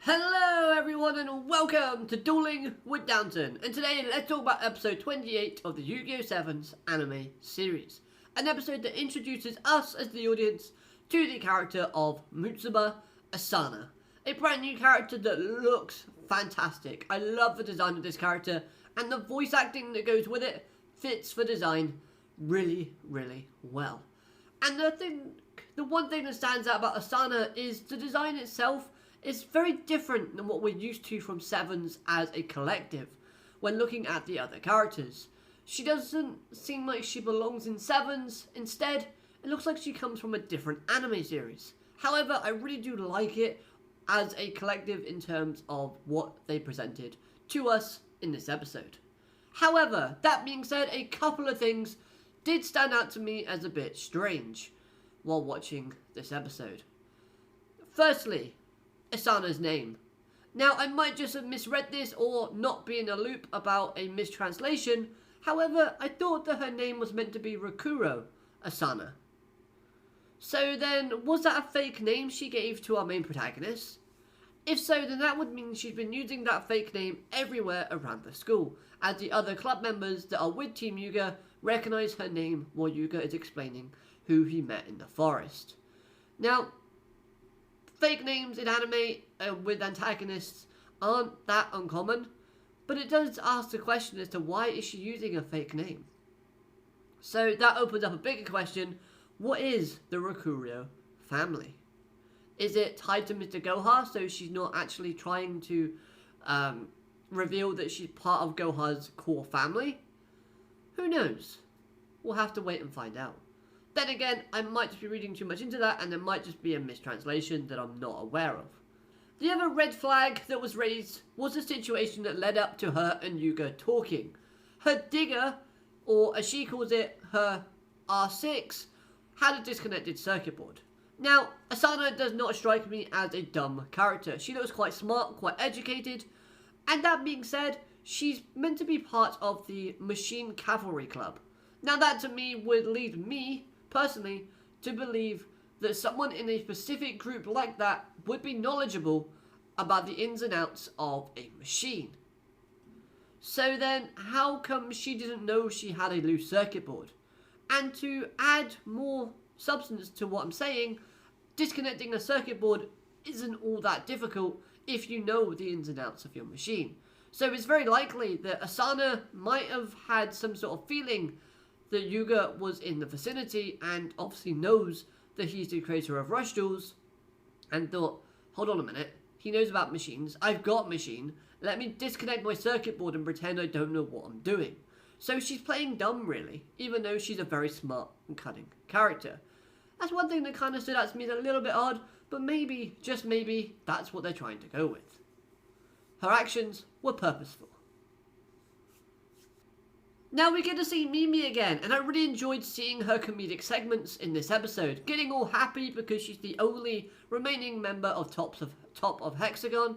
Hello everyone and welcome to Dueling with Downton, and today let's talk about episode 28 of the Yu-Gi-Oh! 7's anime series. An episode that introduces us as the audience to the character of Mitsuba Asana. A brand new character that looks fantastic. I love the design of this character, and the voice acting that goes with it fits the design really well. And the one thing that stands out about Asana is the design itself is very different than what we're used to from Sevens as a collective when looking at the other characters. She doesn't seem like she belongs in Sevens. Instead, it looks like she comes from a different anime series. However, I really do like it as a collective in terms of what they presented to us in this episode. However, that being said, a couple of things did stand out to me as a bit strange while watching this episode. Firstly, Asana's name. Now, I might just have misread this or not be in a loop about a mistranslation. However, I thought that her name was meant to be Rakuro Asana. So then, was that a fake name she gave to our main protagonist? If so, then that would mean she's been using that fake name everywhere around the school, as the other club members that are with Team Yugioh recognize her name while Yugioh is explaining who he met in the forest. Now, fake names in anime with antagonists aren't that uncommon, but it does ask the question as to why is she using a fake name. So that opens up a bigger question: what is the Rakuro family? Is it tied to Mr. Goha, so she's not actually trying to reveal that she's part of Goha's core family? Who knows? We'll have to wait and find out. Then again, I might just be reading too much into that, and there might just be a mistranslation that I'm not aware of. The other red flag that was raised was the situation that led up to her and Yugioh talking. Her digger, or as she calls it, her R6, had a disconnected circuit board. Now, Asana does not strike me as a dumb character. She looks quite smart, quite educated, and that being said, she's meant to be part of the Machine Cavalry Club. Now that to me would lead me, personally, to believe that someone in a specific group like that would be knowledgeable about the ins and outs of a machine. So then, how come she didn't know she had a loose circuit board? And to add more substance to what I'm saying, disconnecting a circuit board isn't all that difficult if you know the ins and outs of your machine. So it's very likely that Asana might have had some sort of feeling that Yugioh was in the vicinity and obviously knows that he's the creator of Rush Duels, and thought, hold on a minute, he knows about machines, I've got a machine, let me disconnect my circuit board and pretend I don't know what I'm doing. So she's playing dumb really, even though she's a very smart and cunning character. That's one thing that kind of stood out to me as a little bit odd, but maybe, just maybe, that's what they're trying to go with. Her actions were purposeful. Now we get to see Mimi again, and I really enjoyed seeing her comedic segments in this episode, getting all happy because she's the only remaining member of Top of Hexagon,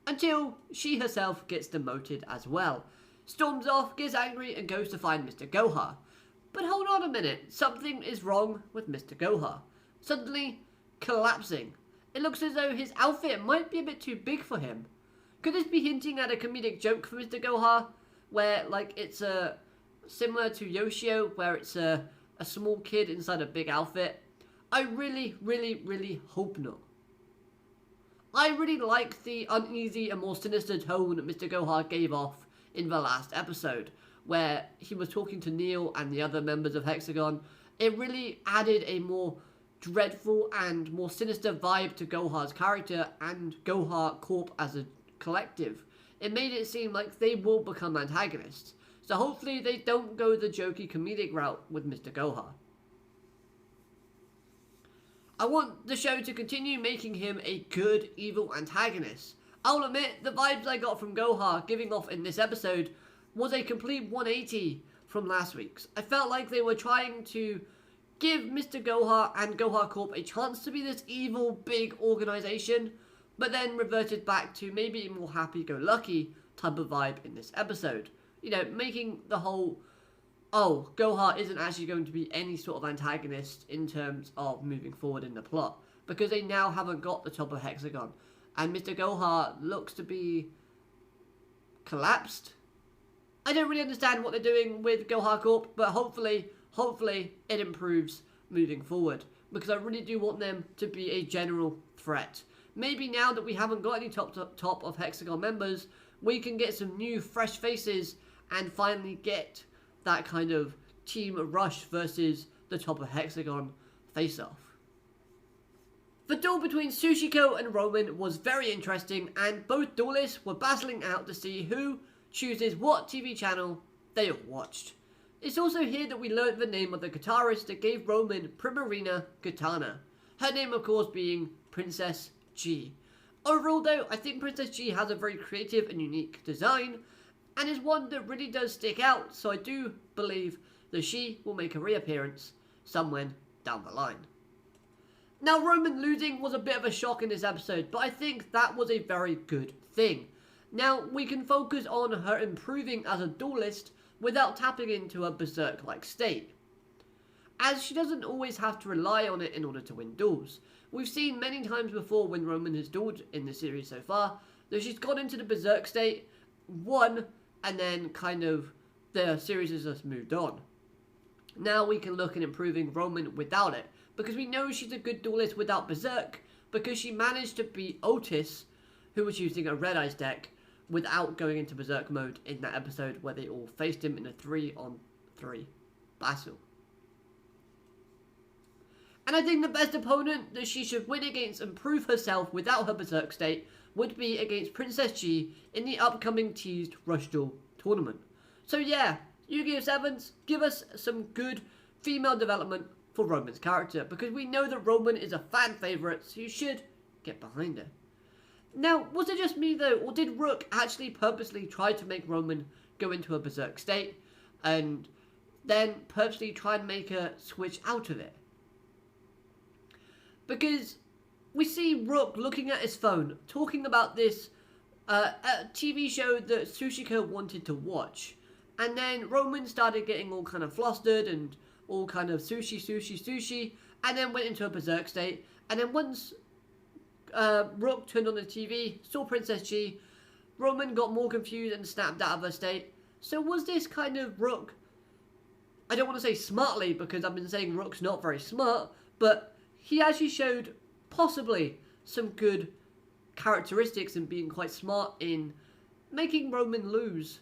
until she herself gets demoted as well. Storms off, gets angry, and goes to find Mr. Goha. But hold on a minute, something is wrong with Mr. Goha. Suddenly collapsing. It looks as though his outfit might be a bit too big for him. Could this be hinting at a comedic joke for Mr. Goha, where like it's similar to Yugioh, where it's a small kid inside a big outfit? I really hope not. I really like the uneasy and more sinister tone that Mr. Goha gave off in the last episode, where he was talking to Neil and the other members of Hexagon. It really added a more dreadful and more sinister vibe to Goha's character and Goha Corp as a collective. It made it seem like they will become antagonists. So hopefully they don't go the jokey comedic route with Mr. Goha. I want the show to continue making him a good, evil antagonist. I'll admit, the vibes I got from Goha giving off in this episode was a complete 180 from last week's. I felt like they were trying to give Mr. Goha and Goha Corp a chance to be this evil, big organization, but then reverted back to maybe a more happy-go-lucky type of vibe in this episode. You know, making the whole, oh, Goha isn't actually going to be any sort of antagonist in terms of moving forward in the plot, because they now haven't got the Top of Hexagon and Mr. Gohar looks to be collapsed. I don't really understand what they're doing with Gohar Corp, but hopefully it improves moving forward, because I really do want them to be a general threat. Maybe now that we haven't got any top of Hexagon members, we can get some new fresh faces and finally get that kind of team rush versus the top of Hexagon face-off. The duel between Sushiko and Romin was very interesting, and both duelists were battling out to see who chooses what TV channel they all watched. It's also here that we learnt the name of the guitarist that gave Romin Primarina Katana. Her name, of course, being Princess G. Overall, though, I think Princess G has a very creative and unique design, and is one that really does stick out, so I do believe that she will make a reappearance somewhere down the line. Now, Romin losing was a bit of a shock in this episode, but I think that was a very good thing. Now, we can focus on her improving as a duelist without tapping into a berserk-like state, as she doesn't always have to rely on it in order to win duels. We've seen many times before when Romin has dueled in the series so far, that she's gone into the berserk state, won, and then kind of the series has just moved on. Now we can look at improving Romin without it, because we know she's a good duelist without berserk, because she managed to beat Otis, who was using a Red Eyes deck, without going into berserk mode in that episode where they all faced him in a 3-on-3 battle. And I think the best opponent that she should win against and prove herself without her berserk state would be against Princess G in the upcoming teased Rush Duel tournament. So yeah, Yu-Gi-Oh! 7s, give us some good female development for Romin's character, because we know that Romin is a fan favourite, so you should get behind her. Now, was it just me though, or did Rook actually purposely try to make Romin go into a berserk state, and then purposely try and make her switch out of it? Because we see Rook looking at his phone, talking about this TV show that Sushiko wanted to watch, and then Romin started getting all kind of flustered and all kind of sushi, and then went into a berserk state, and then once Rook turned on the TV, saw Princess G, Romin got more confused and snapped out of her state. So was this kind of Rook, I don't want to say smartly, because I've been saying Rook's not very smart, but he actually showed possibly some good characteristics in being quite smart in making Romin lose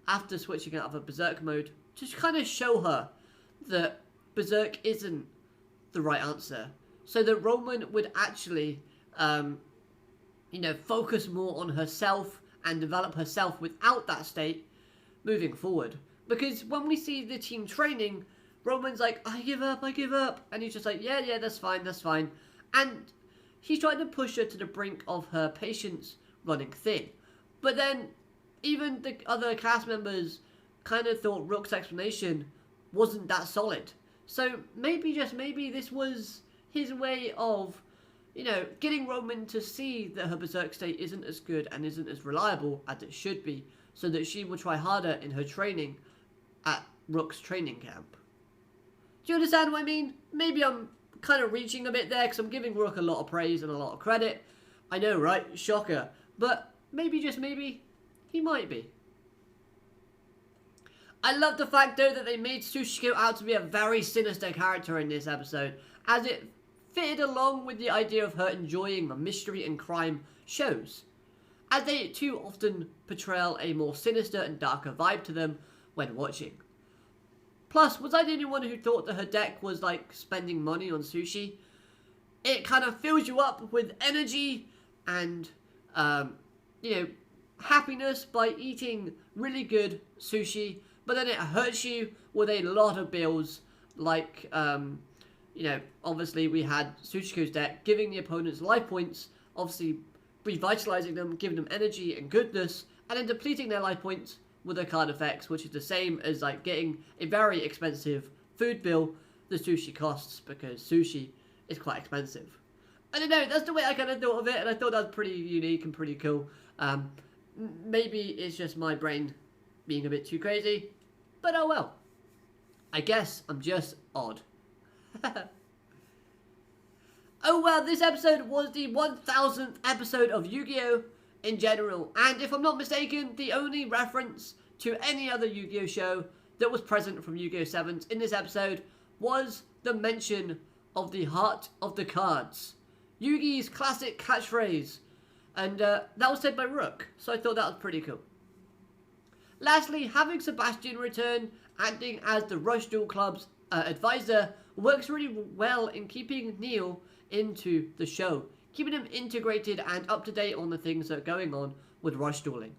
after switching out of a berserk mode, to kind of show her that berserk isn't the right answer, so that Romin would actually focus more on herself and develop herself without that state moving forward. Because when we see the team training, Roman's like, I give up, and he's just like, yeah, that's fine, and he's trying to push her to the brink of her patience running thin. But then even the other cast members kind of thought Rook's explanation wasn't that solid. So maybe, just maybe, this was his way of, getting Romin to see that her berserk state isn't as good and isn't as reliable as it should be, so that she will try harder in her training at Rook's training camp. Do you understand what I mean? Maybe I'm kind of reaching a bit there, because I'm giving Rook a lot of praise and a lot of credit. I know, right? Shocker. But maybe, just maybe, he might be. I love the fact, though, that they made Sushiko out to be a very sinister character in this episode, as it fitted along with the idea of her enjoying the mystery and crime shows, as they too often portray a more sinister and darker vibe to them when watching. Plus, was I the only one who thought that her deck was like spending money on sushi? It kind of fills you up with energy and, happiness by eating really good sushi, but then it hurts you with a lot of bills, like, obviously we had Sushiko's deck giving the opponents life points, obviously revitalizing them, giving them energy and goodness, and then depleting their life points with their card effects, which is the same as like getting a very expensive food bill that sushi costs, because sushi is quite expensive. I don't know, that's the way I kind of thought of it, and I thought that was pretty unique and pretty cool. Maybe it's just my brain being a bit too crazy, but oh well. I guess I'm just odd. Oh well, this episode was the 1000th episode of Yu-Gi-Oh! In general, and if I'm not mistaken, the only reference to any other Yu-Gi-Oh! Show that was present from Yu-Gi-Oh! 7s in this episode was the mention of the Heart of the Cards, Yugi's classic catchphrase, and that was said by Rook, so I thought that was pretty cool. Lastly, having Sebastian return, acting as the Rush Duel Club's advisor, works really well in keeping Neil into the show, keeping him integrated and up to date on the things that are going on with Rush Dueling.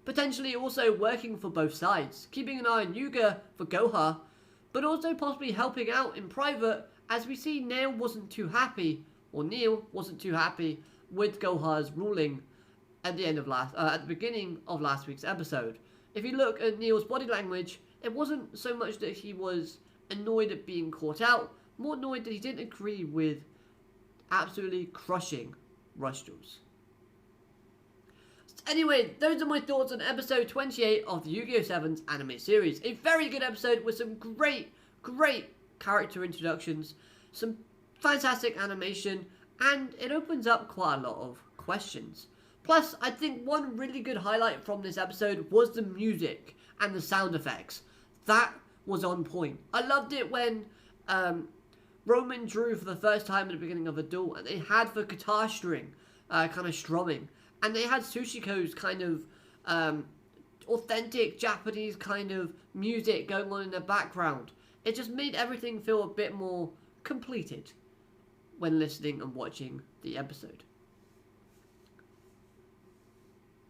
Potentially also working for both sides, keeping an eye on Yugioh for Goha, but also possibly helping out in private, as we see Neil wasn't too happy with Goha's ruling at the beginning of last week's episode. If you look at Neil's body language, it wasn't so much that he was annoyed at being caught out, more annoyed that he didn't agree with absolutely crushing Rush Duels. Anyway, those are my thoughts on episode 28 of the Yu-Gi-Oh! 7's anime series. A very good episode with some great character introductions, some fantastic animation, and it opens up quite a lot of questions. Plus, I think one really good highlight from this episode was the music and the sound effects. That was on point. I loved it when Romin drew for the first time at the beginning of a duel, and they had the guitar string kind of strumming, and they had Sushiko's kind of authentic Japanese kind of music going on in the background. It just made everything feel a bit more completed when listening and watching the episode.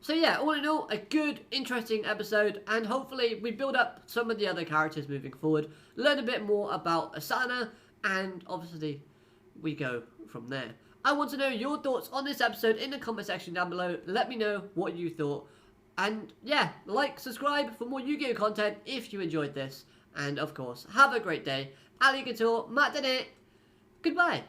So yeah, all in all, a good, interesting episode, and hopefully we build up some of the other characters moving forward, learn a bit more about Asana, and obviously we go from there. I want to know your thoughts on this episode in the comment section down below. Let me know what you thought. And yeah, like, subscribe for more Yu-Gi-Oh! Content if you enjoyed this. And of course, have a great day. Alligator, matane. Goodbye.